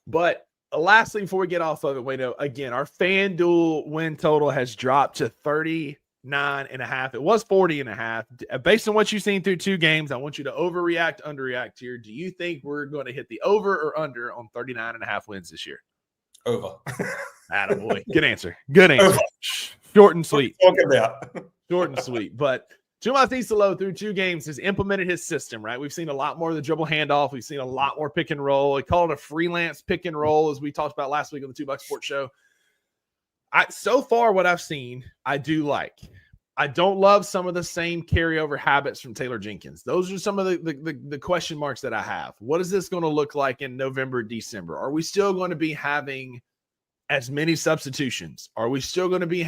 But lastly, before we get off of it, Wayno, again, our FanDuel win total has dropped to 39.5. It was 40.5. Based on what you've seen through 2 games, I want you to overreact, underreact here. Do you think we're going to hit the over or under on 39.5 wins this year? Over. Attaboy. Good answer. Good answer. Short and sweet. Talking about. Short and sweet. But Tumas Isalo through 2 games has implemented his system, right? We've seen a lot more of the dribble handoff. We've seen a lot more pick and roll. He called it a freelance pick and roll, as we talked about last week on the 2 Buck Sports Show. So far, what I've seen, I do like. I don't love some of the same carryover habits from Taylor Jenkins. Those are some of the question marks that I have. What is this going to look like in November, December? Are we still going to be having as many substitutions? Are we still going to be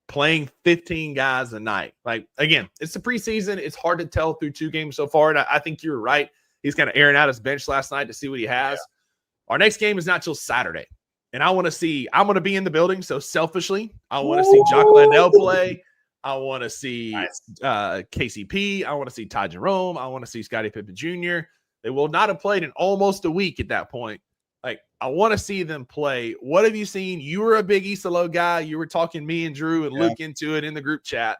playing 15 guys a night? Like, again, it's the preseason. It's hard to tell through 2 games so far. And I think you're right. He's kind of airing out his bench last night to see what he has. Yeah. Our next game is not till Saturday. And I'm going to be in the building. So selfishly, I want to see Jock Landale play. I want to see KCP. I want to see Ty Jerome. I want to see Scottie Pippen Jr. They will not have played in almost a week at that point. Like, I want to see them play. What have you seen? You were a big Isolo guy. You were talking me and Drew and Luke into it in the group chat.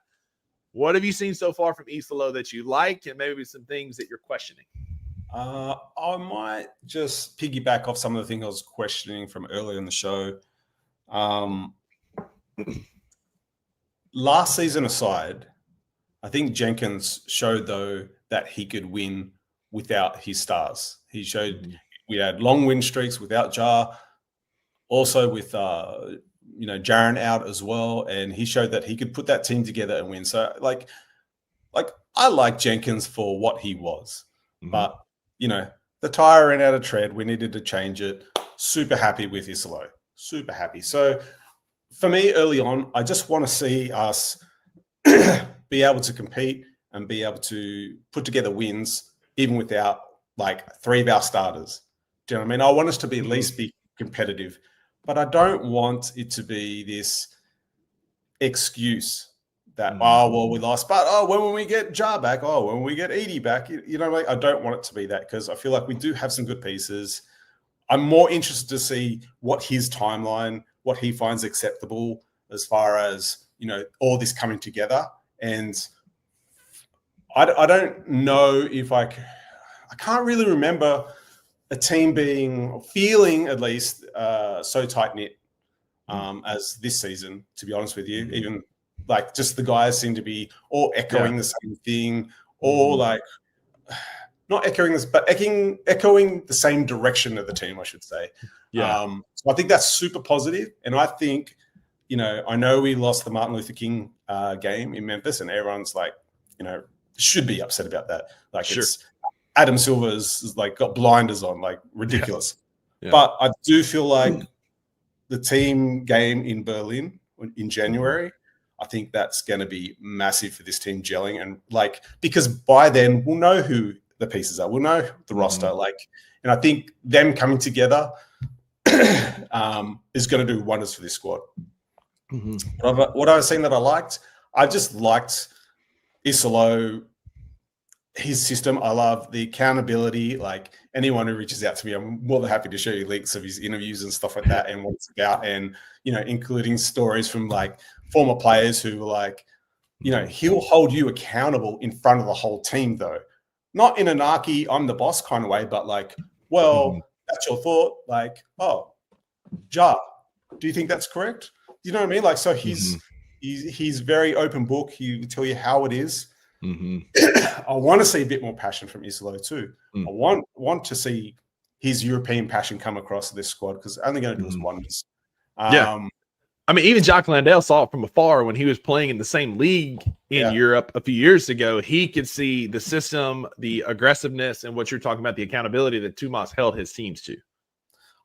What have you seen so far from Isolo that you like, and maybe some things that you're questioning? I might just piggyback off some of the things I was questioning from earlier in the show. Last season aside, I think Jenkins showed, though, that he could win without his stars. He showed we had long win streaks without Jar, also with Jaren out as well, and he showed that he could put that team together and win. So, like I like Jenkins for what he was, but the tire ran out of tread. We needed to change it. Super happy with Isolo. Super happy. So for me, early on, I just want to see us be able to compete and be able to put together wins, even without like 3 of our starters. Do you know what I mean? I want us to be at least be competitive, but I don't want it to be this excuse that, we lost, but when will we get Jar back? When will we get Edie back? I don't want it to be that, because I feel like we do have some good pieces. I'm more interested to see what his timeline, what he finds acceptable as far as, all this coming together. And I don't know if I can't really remember a team feeling at least so tight-knit as this season, to be honest with you. Even like just the guys seem to be all echoing the same thing, or like not echoing this, but echoing the same direction of the team, I should say. Yeah. So I think that's super positive. And I think, I know we lost the Martin Luther King game in Memphis, and everyone's like, should be upset about that. Like, it's Adam Silver's like got blinders on, like ridiculous. Yeah. But I do feel like the team game in Berlin in January, I think that's going to be massive for this team gelling, and because by then we'll know who the pieces are, we'll know the roster, and I think them coming together is going to do wonders for this squad. What I was saying that I just liked Isolo, his system. I love the accountability. Like, anyone who reaches out to me, I'm more than happy to show you links of his interviews and stuff like that, and what it's about, and including stories from former players who were he'll hold you accountable in front of the whole team, though, not in a narky I'm the boss kind of way, but that's your thought. Ja, do you think that's correct? You know what I mean? So he's very open book. He will tell you how it is. I want to see a bit more passion from Isolo too. I want to see his European passion come across this squad, because it's only going to do us wonders. I mean, even Jock Landale saw it from afar when he was playing in the same league in Europe a few years ago. He could see the system, the aggressiveness, and what you're talking about, the accountability that Tomas held his teams to.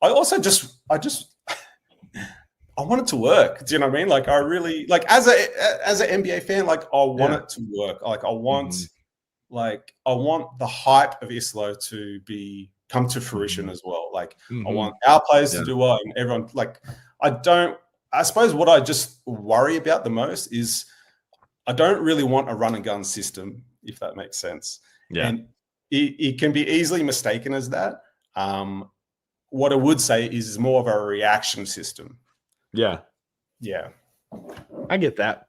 I also I want it to work. Do you know what I mean? I really as an NBA fan, I want it to work. I want the hype of Isolo to come to fruition as well. I want our players to do well, and everyone. I suppose what I just worry about the most is I don't really want a run and gun system, if that makes sense. Yeah. And it can be easily mistaken as that. What I would say is more of a reaction system. Yeah. Yeah. I get that.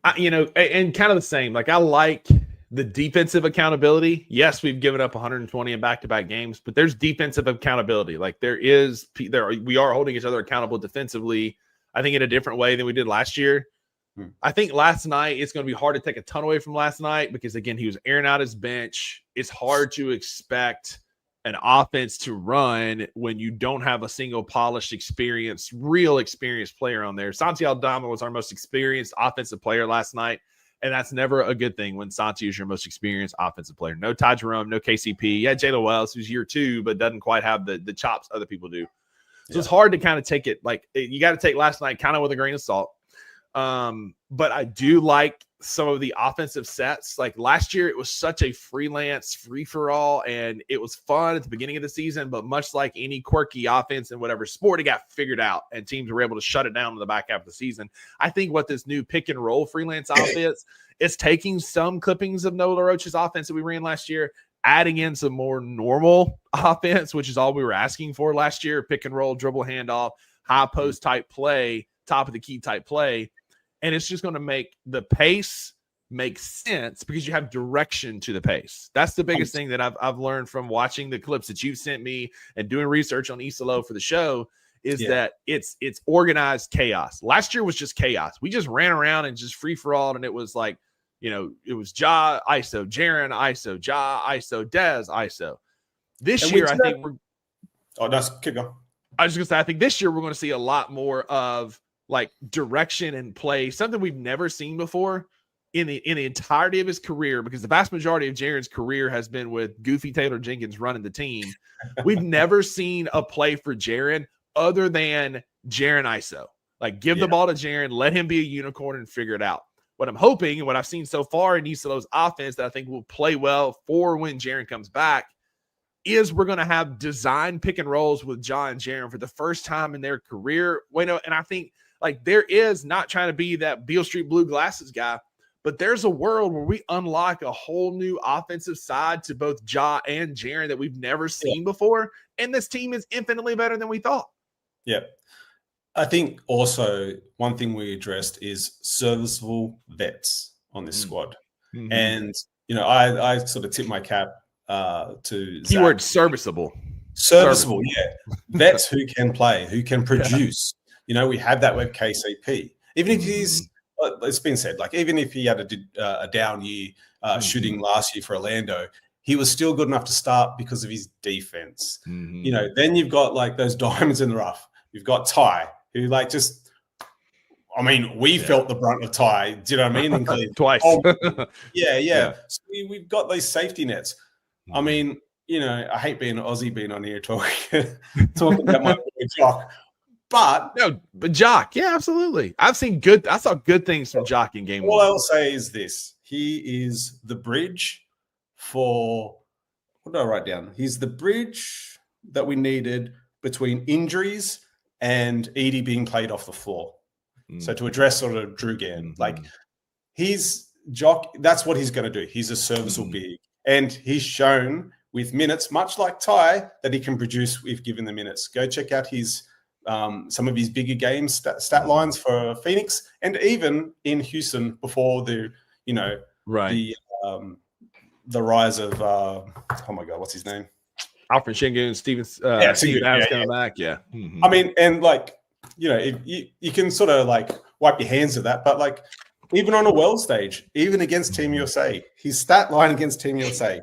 And kind of the same. I like the defensive accountability. Yes, we've given up 120 in back-to-back games, but there's defensive accountability. We are holding each other accountable defensively, I think, in a different way than we did last year. I think last night, it's going to be hard to take a ton away from last night because, again, he was airing out his bench. It's hard to expect an offense to run when you don't have a single polished, real experienced player on there. Santi Aldama was our most experienced offensive player last night, and that's never a good thing when Santi is your most experienced offensive player. No Ty Jerome, no KCP. Yeah, Jalen Wells, who's year 2, but doesn't quite have the chops other people do. So it's hard to kind of take it like you got to take last night kind of with a grain of salt. But I do like some of the offensive sets. Like last year, it was such a freelance free for all, and it was fun at the beginning of the season. But much like any quirky offense in whatever sport, it got figured out, and teams were able to shut it down in the back half of the season. I think what this new pick and roll freelance offense is taking some clippings of Nola Roach's offense that we ran last year, adding in some more normal offense, which is all we were asking for last year: pick and roll, dribble handoff, high post type play, top of the key type play. And it's just going to make the pace make sense because you have direction to the pace. That's the biggest thing that I've learned from watching the clips that you've sent me and doing research on Isalo for the show is that it's organized chaos. Last year was just chaos. We just ran around and just free for all, and it was like, it was Ja, ISO, Jaren, ISO, Ja, ISO, Dez, ISO. This year, I think we're. Oh, that's keep going. I was just going to say, I think this year we're going to see a lot more of like direction and play, something we've never seen before in the entirety of his career, because the vast majority of Jaren's career has been with Goofy Taylor Jenkins running the team. We've never seen a play for Jaren other than Jaren ISO. Like give the ball to Jaren, let him be a unicorn and figure it out. What I'm hoping and what I've seen so far in Isalo's offense that I think will play well for when Jaren comes back is we're going to have design pick and rolls with John and Jaren for the first time in their career. And I think like there is, not trying to be that Beale Street Blue Glasses guy, but there's a world where we unlock a whole new offensive side to both Ja and Jaren that we've never seen before. And this team is infinitely better than we thought. Yeah. I think also one thing we addressed is serviceable vets on this squad. Mm-hmm. And, I sort of tip my cap to keyword Zach. Serviceable. Yeah. Vets who can play, who can produce. We have that with KCP. Even if he's, it's been said, like even if he had a down year shooting last year for Orlando, he was still good enough to start because of his defense. Mm-hmm. Then you've got like those diamonds in the rough. You've got Ty, who we felt the brunt of Ty. Do you know what I mean? Twice. Yeah. So we've got these safety nets. I mean, I hate being an Aussie being on here talking about my boy Jock. But Jock, yeah, absolutely. I saw good things from Jock in game 1. All I'll say is this: he is the bridge for what did I write down? He's the bridge that we needed between injuries and Edie being played off the floor. So to address sort of Drew Gann, he's Jock. That's what he's going to do. He's a serviceable big, and he's shown with minutes, much like Ty, that he can produce if given the minutes. Go check out his. Some of his bigger games stat lines for Phoenix and even in Houston before the rise of oh my God, what's his name? Alfred Şengün, Steven Adams coming back. Yeah. Mm-hmm. I mean, and if you can sort of like wipe your hands of that, but even on a world stage, even against Team USA, his stat line against Team USA,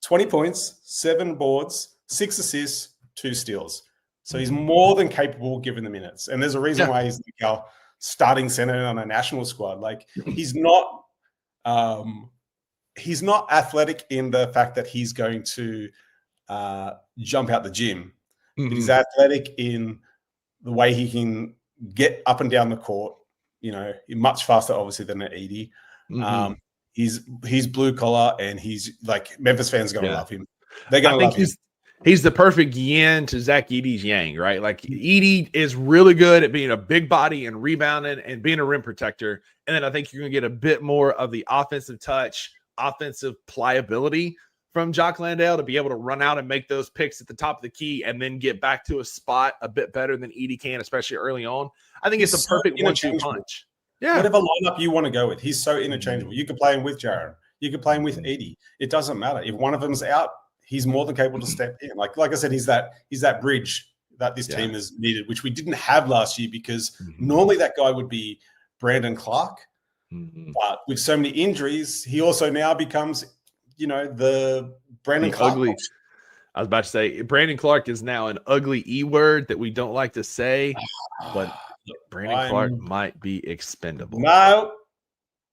20 points, 7 boards, 6 assists, 2 steals. So he's more than capable given the minutes. And there's a reason why he's our starting center on a national squad. Like he's not athletic in the fact that he's going to jump out the gym. Mm-hmm. He's athletic in the way he can get up and down the court, much faster obviously than an Edie. Mm-hmm. He's blue collar and he's like Memphis fans are going to love him. They're going to love him. He's the perfect yin to Zach Edey's yang, right? Like Edey is really good at being a big body and rebounding and being a rim protector. And then I think you're going to get a bit more of the offensive touch, offensive pliability from Jock Landale to be able to run out and make those picks at the top of the key and then get back to a spot a bit better than Edey can, especially early on. I think it's a perfect 1-2 punch. Yeah. Whatever lineup you want to go with, he's so interchangeable. You could play him with Jaren. You could play him with Edey. It doesn't matter. If one of them's out, he's more than capable to step in. Like I said, he's that bridge that this team has needed, which we didn't have last year because normally that guy would be Brandon Clark. Mm-hmm. But with so many injuries, he also now becomes, the Brandon Clark. Ugly. I was about to say Brandon Clark is now an ugly E word that we don't like to say, but Brandon Clark might be expendable. No,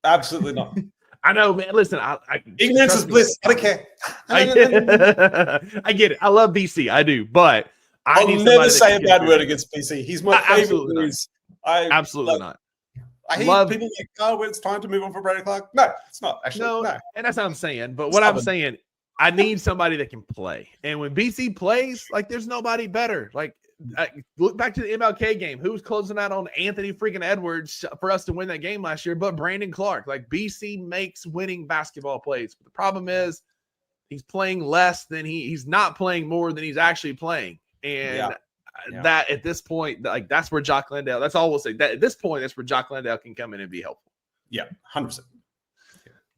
absolutely not. I know, man. Listen, ignorance is bliss. I don't care. I get it. I love BC. I do. But I'll never say a bad word against BC. He's my favorite. Absolutely not. I hate people like, oh, it's time to move on from Brady Clark. No, it's not actually. No. And that's what I'm saying. But what I'm saying, I need somebody that can play. And when BC plays, like, there's nobody better. Like, look back to the MLK game. Who was closing out on Anthony freaking Edwards for us to win that game last year? But Brandon Clark. Like, BC makes winning basketball plays. But the problem is he's playing less than he's not playing more than he's actually playing. And that at this point, like, that's where Jock Landale, that's all we'll say. That at this point, that's where Jock Landale can come in and be helpful. Yeah, 100%.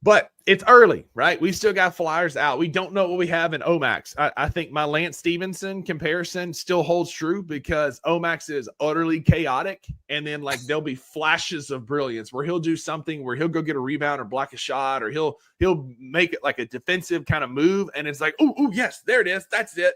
But it's early, right? We still got flyers out. We don't know what we have in Omax. I think my Lance Stevenson comparison still holds true because Omax is utterly chaotic. And then, like, there'll be flashes of brilliance where he'll do something where he'll go get a rebound or block a shot, or he'll make it like a defensive kind of move. And it's like, oh, yes, there it is. That's it.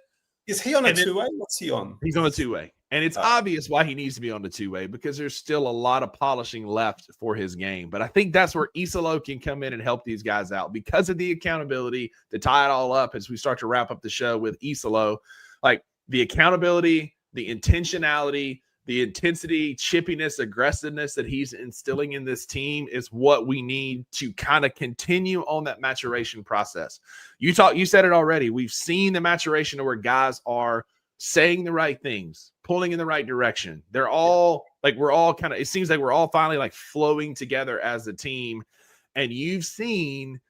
Is he on a two-way? What's he on? He's on a two-way. And it's obvious why he needs to be on the two-way, because there's still a lot of polishing left for his game. But I think that's where Isolo can come in and help these guys out because of the accountability. To tie it all up as we start to wrap up the show with Isolo, like the accountability, the intentionality, the intensity, chippiness, aggressiveness that he's instilling in this team is what we need to kind of continue on that maturation process. You said it already. We've seen the maturation of where guys are saying the right things, pulling in the right direction. They're all like, we're all kind of, it seems like we're all finally like flowing together as a team. And you've seen,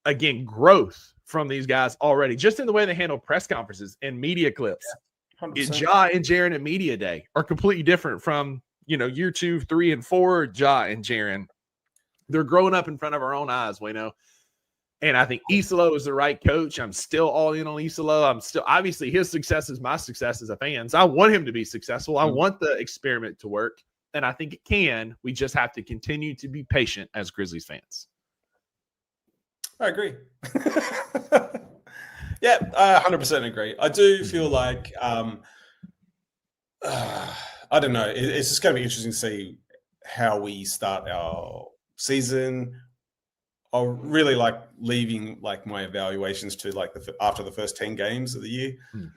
again, growth from these guys already, just in the way they handle press conferences and media clips. Ja and Jaren at media day are completely different from, year 2, 3, and 4, Ja and Jaren. They're growing up in front of our own eyes, Wayno. And I think Isolo is the right coach. I'm still all in on Isolo. I'm still, obviously, his success is my success as a fan. So I want him to be successful. I want the experiment to work. And I think it can. We just have to continue to be patient as Grizzlies fans. I agree. Yeah, I 100% agree. I do feel like, I don't know. It's just going to be interesting to see how we start our season. I really like leaving like my evaluations to like after the first 10 games of the year.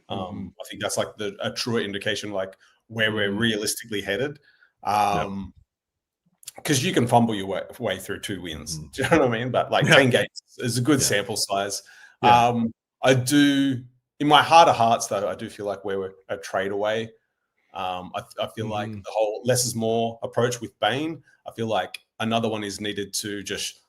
I think that's like a truer indication like where we're realistically headed. Because you can fumble your way through 2 wins. Do you know what I mean? But like 10 games is a good sample size. I do, in my heart of hearts, though, I do feel like we're a trade away. I feel like the whole less is more approach with Bain, I feel like another one is needed to just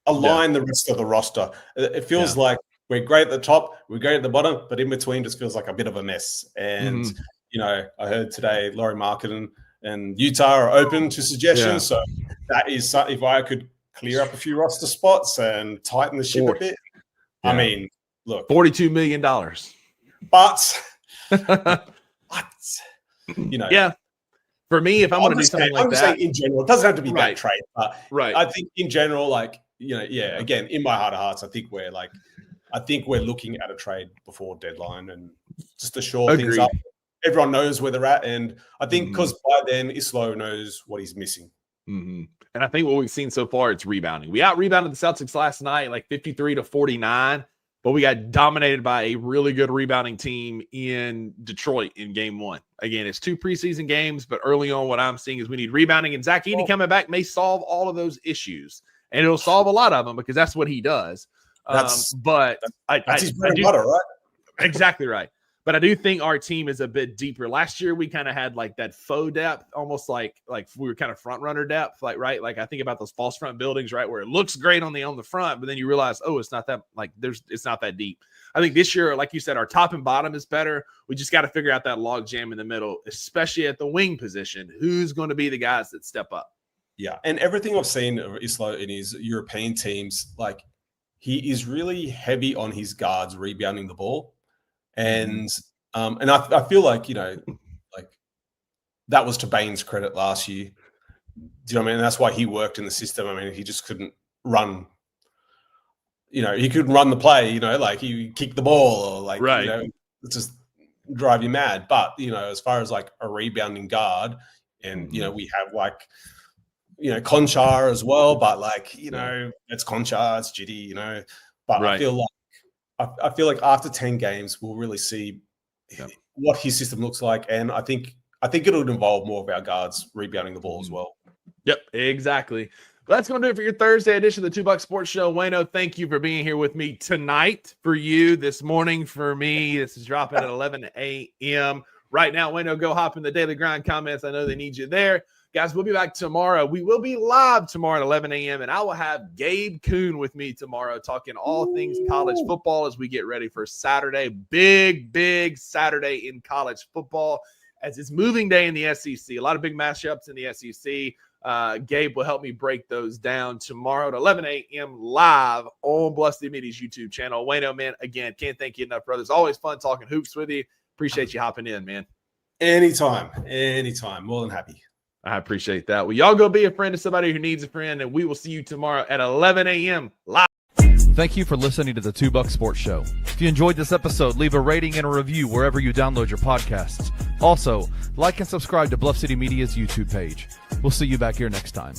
align the rest of the roster. It feels like we're great at the top, we're great at the bottom, but in between just feels like a bit of a mess. And, I heard today Laurie Marketing and Utah are open to suggestions. So that is, if I could clear up a few roster spots and tighten the ship a bit. I mean, look, $42 million. But for me, if I'm going to do something like that, in general, it doesn't have to be that trade. But I think in general, like, again, in my heart of hearts, I think we're looking at a trade before deadline and just to shore things up. Everyone knows where they're at, and I think because by then Islo knows what he's missing. And I think what we've seen so far, it's rebounding. We out-rebounded the Celtics last night, like 53-49, but we got dominated by a really good rebounding team in Detroit in game 1. Again, it's 2 preseason games, but early on what I'm seeing is we need rebounding, and Zach Edey coming back may solve all of those issues. And it'll solve a lot of them because that's what he does. That's his bread and butter, right? Exactly right. But I do think our team is a bit deeper. Last year, we kind of had like that faux depth, almost like we were kind of front runner depth, right? Like I think about those false front buildings, right, where it looks great on the front, but then you realize, it's not that it's not that deep. I think this year, like you said, our top and bottom is better. We just got to figure out that log jam in the middle, especially at the wing position. Who's going to be the guys that step up? Yeah, and everything I've seen of Islo in his European teams, like he is really heavy on his guards rebounding the ball. And I feel like, like that was to Bain's credit last year. Do you know what I mean? And that's why he worked in the system. I mean, he just couldn't run, he couldn't run the play, like he kicked the ball or like, it just drive you mad. But, as far as like a rebounding guard and, we have like, Conchar as well, but like, it's Conchar, it's Jitty, but I feel like after 10 games, we'll really see what his system looks like, and I think it'll involve more of our guards rebounding the ball as well. Yep, exactly. Well, that's going to do it for your Thursday edition of the $2 Sports Show. Wayno, thank you for being here with me tonight. For you, this morning for me, this is dropping at 11 a.m. Right now, Wayno, go hop in the Daily Grind comments. I know they need you there. Guys, we'll be back tomorrow. We will be live tomorrow at 11 a.m., and I will have Gabe Kuhn with me tomorrow talking all things college football as we get ready for Saturday. Big Saturday in college football as it's moving day in the SEC. A lot of big matchups in the SEC. Gabe will help me break those down tomorrow at 11 a.m. live on Bless the Media's YouTube channel. Wayno, man, again, can't thank you enough, brother. It's always fun talking hoops with you. Appreciate you hopping in, man. Anytime. More than happy. I appreciate that. Well, y'all go be a friend to somebody who needs a friend, and we will see you tomorrow at 11 a.m. live. Thank you for listening to the $2 Sports Show. If you enjoyed this episode, leave a rating and a review wherever you download your podcasts. Also, like and subscribe to Bluff City Media's YouTube page. We'll see you back here next time.